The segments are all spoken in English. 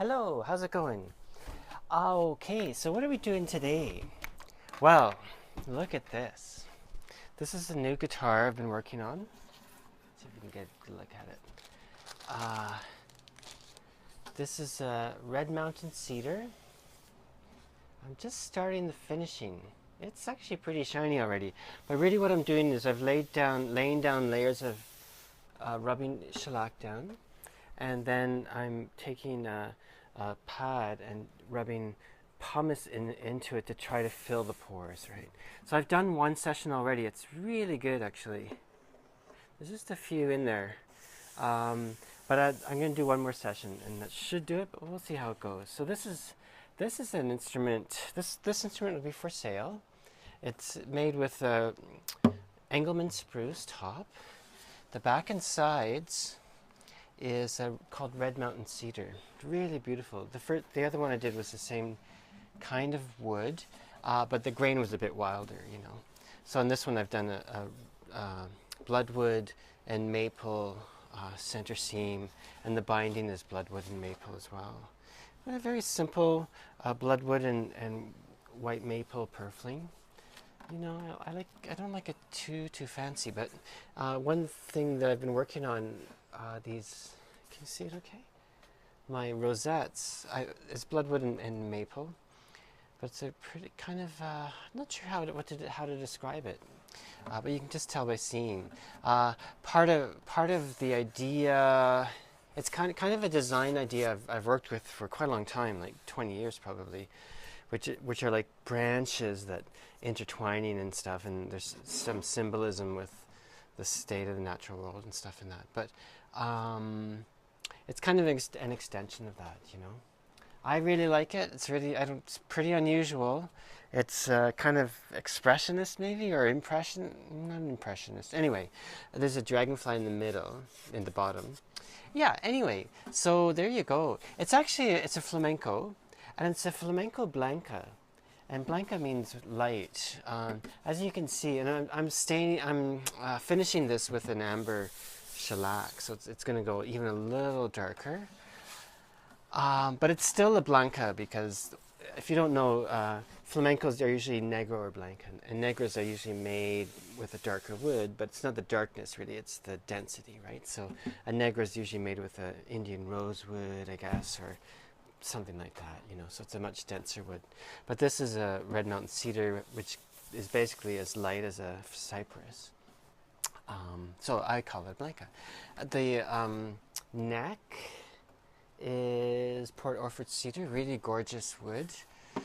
Hello, how's it going? Okay, so what are we doing today? Well, look at this. This is a new guitar I've been working on. Let's see if we can get a good look at it. Uh, this is a Red Mountain cedar. I'm just starting the finishing. It's actually pretty shiny already. But really what I'm doing is I've laying down layers of rubbing shellac down. And then I'm taking a pad and rubbing pumice into it to try to fill the pores, right? So I've done one session already. It's really good, actually. There's just a few in there. But I'm going to do one more session, and that should do it, but we'll see how it goes. So this is an instrument. This instrument will be for sale. It's made with Engelmann spruce top. The back and sides is called Red Mountain cedar. Really beautiful. The other one I did was the same kind of wood, but the grain was a bit wilder, you know. So on this one I've done a bloodwood and maple center seam, and the binding is bloodwood and maple as well. But a very simple bloodwood and white maple purfling. You know, I don't like it too fancy, but one thing that I've been working on, these, can you see it okay? My rosettes, it's bloodwood and maple, but it's a pretty kind of, I'm not sure how to describe it, but you can just tell by seeing. Part of the idea, it's kind of a design idea I've worked with for quite a long time, like 20 years probably, which are like branches that intertwining and stuff, and there's some symbolism with the state of the natural world and stuff in that. But it's kind of an extension of that, you know. I really like it. It's pretty unusual. It's kind of expressionist maybe, or not impressionist. Anyway, there's a dragonfly in the middle, in the bottom. Yeah, anyway, so there you go. It's a flamenco, and it's a flamenco blanca. And blanca means light. As you can see, and I'm finishing this with an amber shellac, so it's going to go even a little darker. But it's still a blanca, because if you don't know, flamencos are usually negro or blanca, and negros are usually made with a darker wood, but it's not the darkness really, it's the density, right? So a negro is usually made with an Indian rosewood, I guess, or something like that, you know, so it's a much denser wood. But this is a Red Mountain cedar, which is basically as light as a cypress. So I call it blanca. The neck is Port Orford cedar, really gorgeous wood.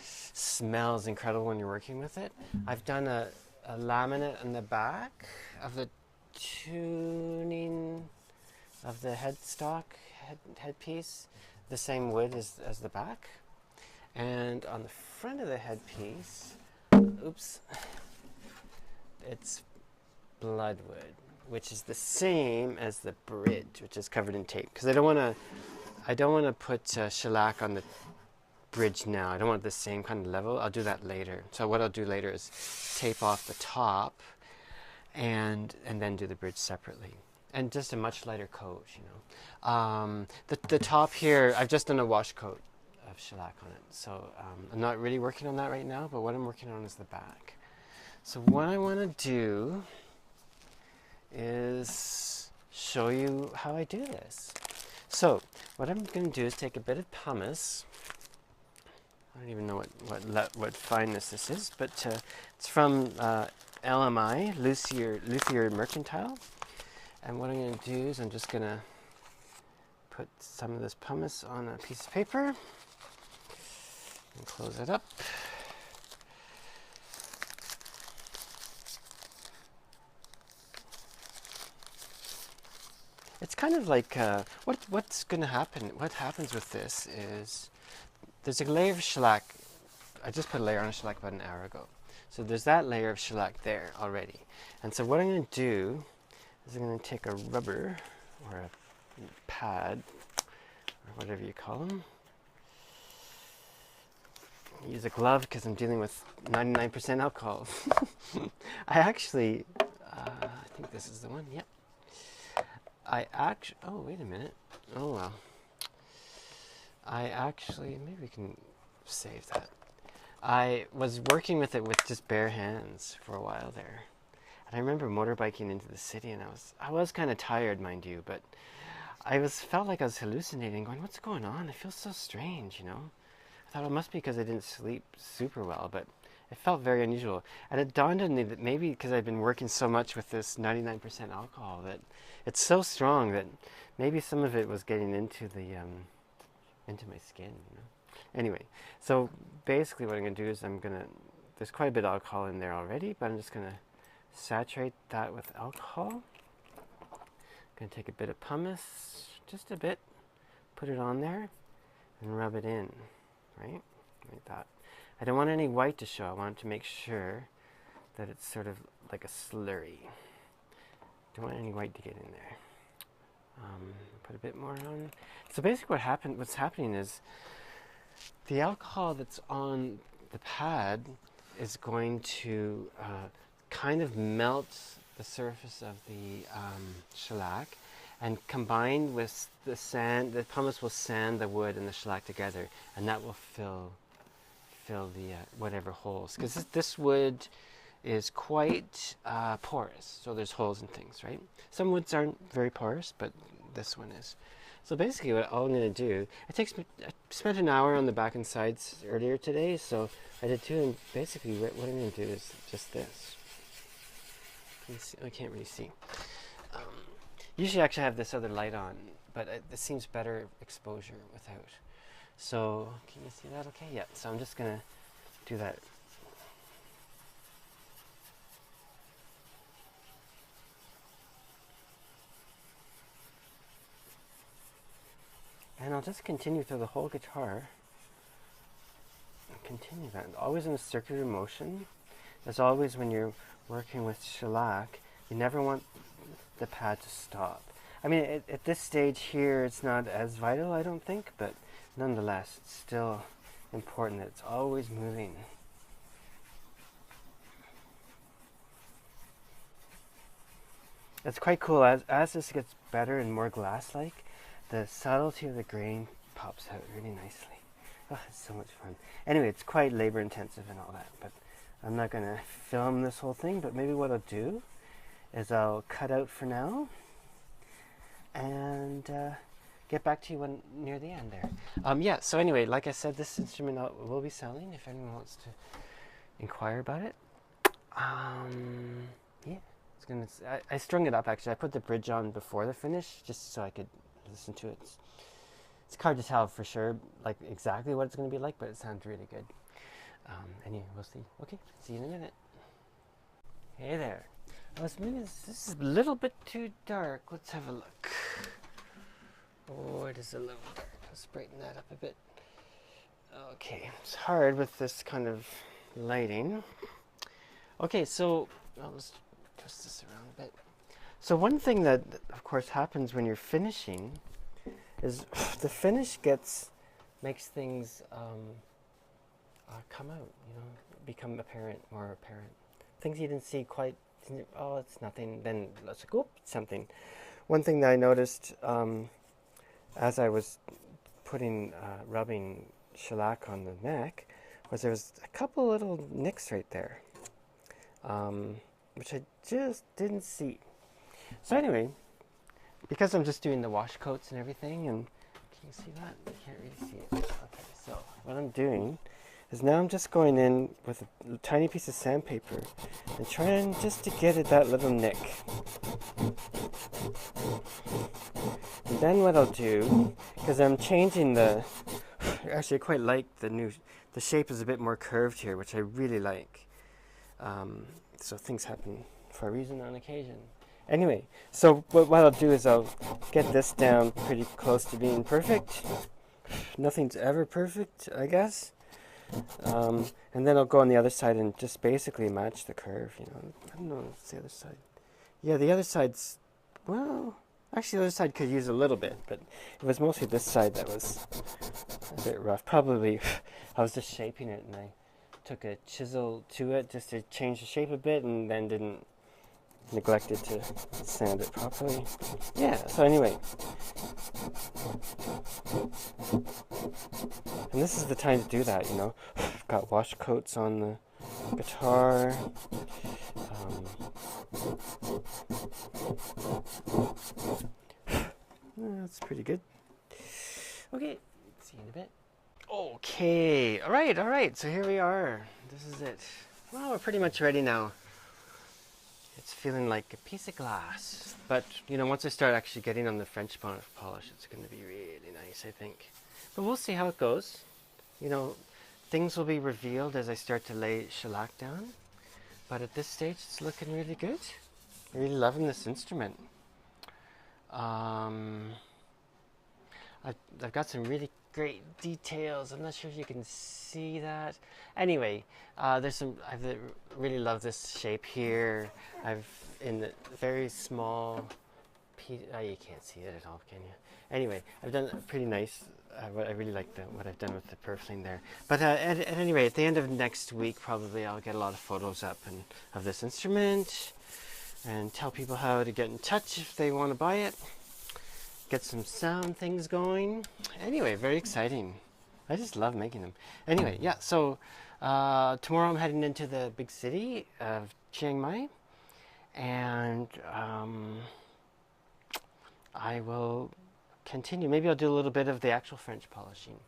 Smells incredible when you're working with it. I've done a laminate on the back of the tuning of the headpiece, the same wood as the back. And on the front of the headpiece, oops, it's bloodwood, which is the same as the bridge, which is covered in tape, because I don't want to put shellac on the bridge now. I don't want the same kind of level. I'll do that later. So what I'll do later is tape off the top and then do the bridge separately. And just a much lighter coat, you know. The top here, I've just done a wash coat of shellac on it. So I'm not really working on that right now, but what I'm working on is the back. So what I want to do is show you how I do this. So what I'm going to do is take a bit of pumice. I don't even know what fineness this is, but it's from LMI, Luthier Mercantile. And what I'm going to do is I'm just going to put some of this pumice on a piece of paper and close it up. It's kind of like what's going to happen. What happens with this is there's a layer of shellac. I just put a layer on shellac about an hour ago. So there's that layer of shellac there already. And so what I'm going to do is I'm going to take a rubber or a pad or whatever you call them. Use a glove because I'm dealing with 99% alcohol. I think this is the one. Yep. Oh, wait a minute. Oh, well. I actually, maybe we can save that. I was working with it with just bare hands for a while there. And I remember motorbiking into the city, and I was kind of tired, mind you, but felt like I was hallucinating, going, what's going on? It feels so strange, you know? I thought it must be because I didn't sleep super well, but it felt very unusual. And it dawned on me that maybe because I've been working so much with this 99% alcohol that it's so strong that maybe some of it was getting into the into my skin, you know? Anyway, so basically what I'm going to do is there's quite a bit of alcohol in there already, but I'm just going to saturate that with alcohol. I'm going to take a bit of pumice, just a bit, put it on there, and rub it in, right? Like that. I don't want any white to show. I want to make sure that it's sort of like a slurry. Don't want any white to get in there. Put a bit more on. So basically what's happening is the alcohol that's on the pad is going to kind of melt the surface of the shellac, and combined with the sand, the pumice will sand the wood and the shellac together, and that will fill the whatever holes. Because this wood is quite porous, so there's holes and things, right? Some woods aren't very porous, but this one is. So basically all I'm going to do, I spent an hour on the back and sides earlier today, so I did too, and basically what I'm going to do is just this. I can't really see. Usually I actually have this other light on, but it seems better exposure without. So, can you see that okay? Yeah, so I'm just going to do that. And I'll just continue through the whole guitar. And continue that. Always in a circular motion. As always, when you're working with shellac, you never want the pad to stop. I mean, at this stage here, it's not as vital, I don't think, but nonetheless, it's still important that it's always moving. It's quite cool. As this gets better and more glass-like, the subtlety of the grain pops out really nicely. Oh, it's so much fun. Anyway, it's quite labor-intensive and all that, but I'm not going to film this whole thing, but maybe what I'll do is I'll cut out for now and get back to you near the end there. Yeah, so anyway, like I said, this instrument will be selling if anyone wants to inquire about it. Yeah, I strung it up actually. I put the bridge on before the finish just so I could listen to it. It's hard to tell for sure, like exactly what it's going to be like, but it sounds really good. Anyway, we'll see. Okay, see you in a minute. Hey there. Maybe this is a little bit too dark. Let's have a look. Oh, it is a little dark. Let's brighten that up a bit. Okay, it's hard with this kind of lighting. Okay, so let's twist this around a bit. So one thing that, of course, happens when you're finishing is the finish makes things come out, you know, become more apparent. Things you didn't see quite, oh, it's nothing, then let's go, oh, something. One thing that I noticed as I was rubbing shellac on the neck was there was a couple little nicks right there, which I just didn't see. So anyway, because I'm just doing the wash coats and everything, and can you see that? I can't really see it. Okay, so what I'm doing is now I'm just going in with a tiny piece of sandpaper and trying just to get at that little nick. And then what I'll do, because I'm changing actually I quite like the shape is a bit more curved here, which I really like. So things happen for a reason on occasion. Anyway, so what I'll do is I'll get this down pretty close to being perfect. Nothing's ever perfect, I guess. And then I'll go on the other side and just basically match the curve, you know. I don't know if it's the other side. Yeah, the other side's, well, actually the other side could use a little bit, but it was mostly this side that was a bit rough. Probably I was just shaping it and I took a chisel to it just to change the shape a bit and then neglected to sand it properly. Yeah, so anyway. And this is the time to do that, you know. I've got wash coats on the guitar. That's pretty good. Okay, see you in a bit. Okay, all right. So here we are. This is it. Well, we're pretty much ready now. It's feeling like a piece of glass. But, you know, once I start actually getting on the French polish, it's going to be really nice, I think. But we'll see how it goes. You know, things will be revealed as I start to lay shellac down. But at this stage, it's looking really good. I'm really loving this instrument. I've got some really great details. I'm not sure if you can see that. Anyway, I really love this shape here. I've in the very small piece. Oh, you can't see it at all, can you? Anyway, I've done pretty nice. I really like what I've done with the purfling there. But at any rate, at the end of next week, probably I'll get a lot of photos up of this instrument and tell people how to get in touch if they want to buy it. Get some sound things going. Anyway, very exciting. I just love making them. Anyway, yeah, so tomorrow I'm heading into the big city of Chiang Mai, and I will continue. Maybe I'll do a little bit of the actual French polishing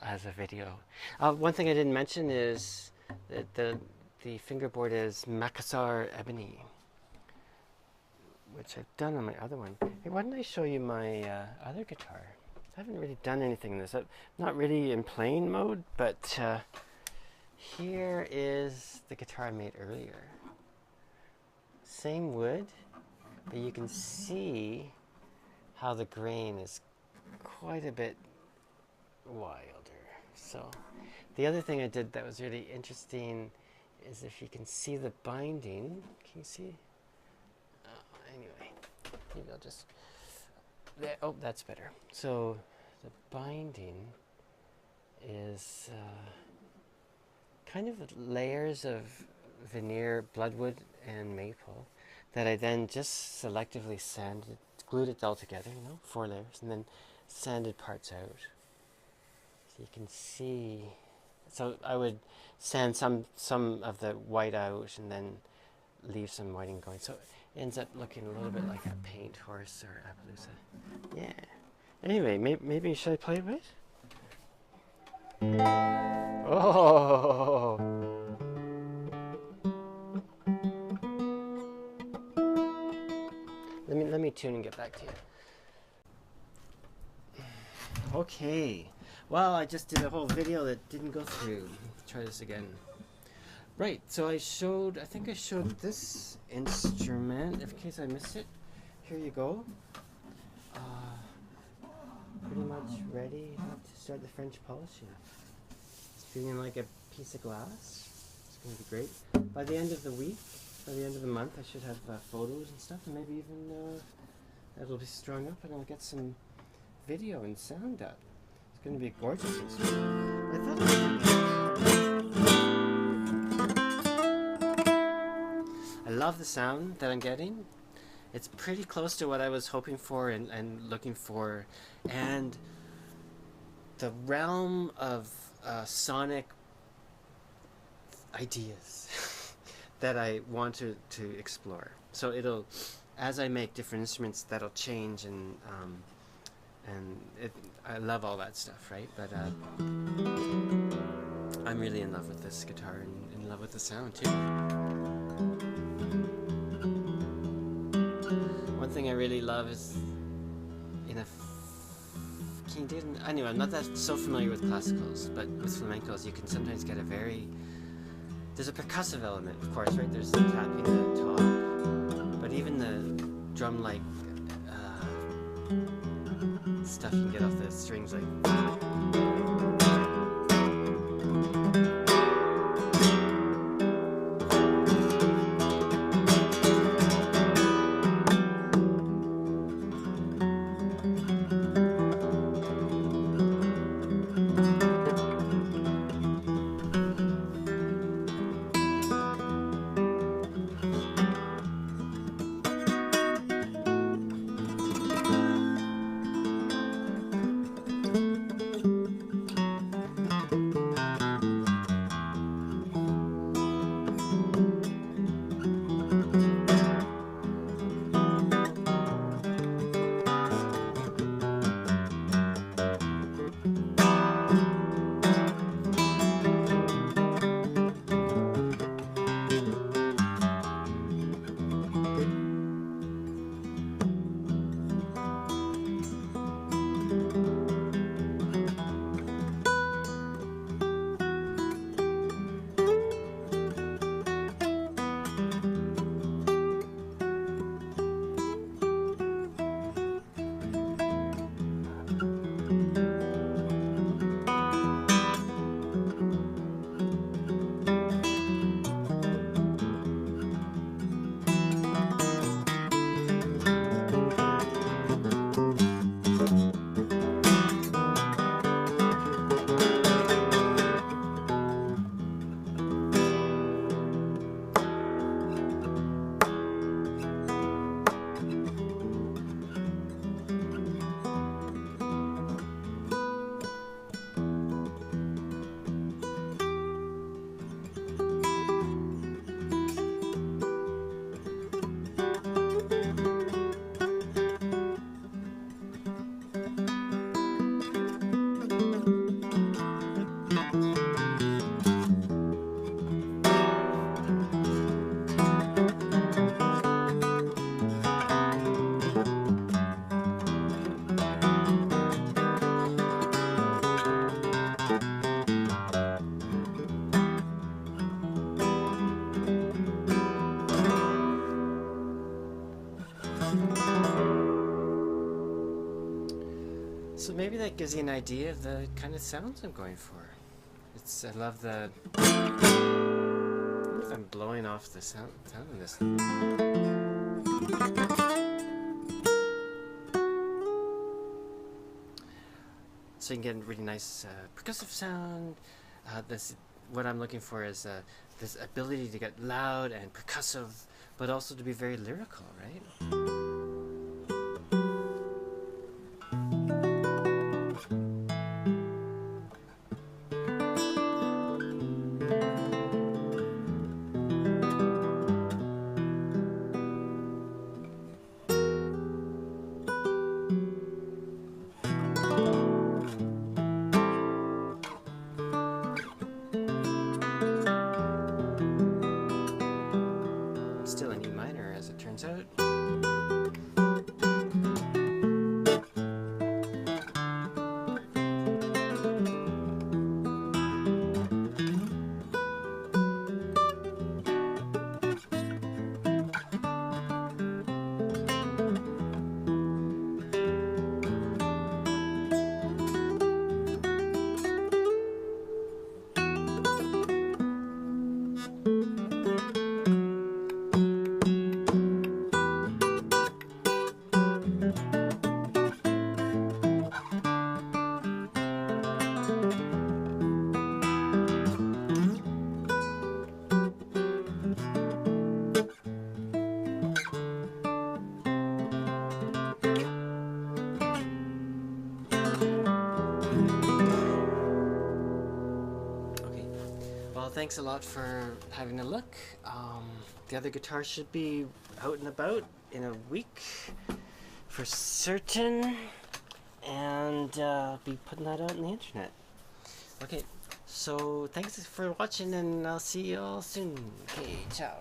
as a video. One thing I didn't mention is that the fingerboard is Makassar ebony, which I've done on my other one. Hey, why don't I show you my other guitar? I haven't really done anything in this. I'm not really in playing mode, but here is the guitar I made earlier. Same wood, but you can see how the grain is quite a bit wilder. So the other thing I did that was really interesting is if you can see the binding. Can you see? Anyway, maybe I'll just... Oh, that's better. So the binding is kind of layers of veneer, bloodwood, and maple that I then just selectively sanded, glued it all together, you know, 4 layers, and then sanded parts out. So you can see... So I would sand some of the white out and then leave some whiting going. So it ends up looking a little bit like a paint horse or Appaloosa. Yeah. Anyway, maybe should I play a bit? Oh! Let me tune and get back to you. Okay. Well, I just did a whole video that didn't go through. Let's try this again. Right, so I think I showed this instrument, in case I missed it. Here you go. Pretty much ready to start the French polishing. It's feeling like a piece of glass. It's going to be great. By the end of the week, by the end of the month, I should have photos and stuff, and maybe even it'll be strung up and I'll get some video and sound up. It's going to be a gorgeous instrument. I love the sound that I'm getting. It's pretty close to what I was hoping for and looking for, and the realm of sonic ideas that I want to explore. So it'll, as I make different instruments, that'll change, and I love all that stuff, right? But I'm really in love with this guitar and in love with the sound too. One thing I really love is can you do it anyway, I'm not that so familiar with classicals, but with flamencos you can sometimes get there's a percussive element, of course, right? There's the tapping at the top, but even the drum-like stuff you can get off the strings, like... that gives you an idea of the kind of sounds I'm going for. I love the... I don't know if I'm blowing off the sound of this. So you can get a really nice percussive sound. What I'm looking for is this ability to get loud and percussive, but also to be very lyrical, right? Still in E minor, as it turns out. Well, thanks a lot for having a look. The other guitar should be out and about in a week for certain, and I'll be putting that out on the internet. Okay, so thanks for watching, and I'll see you all soon. Okay, ciao.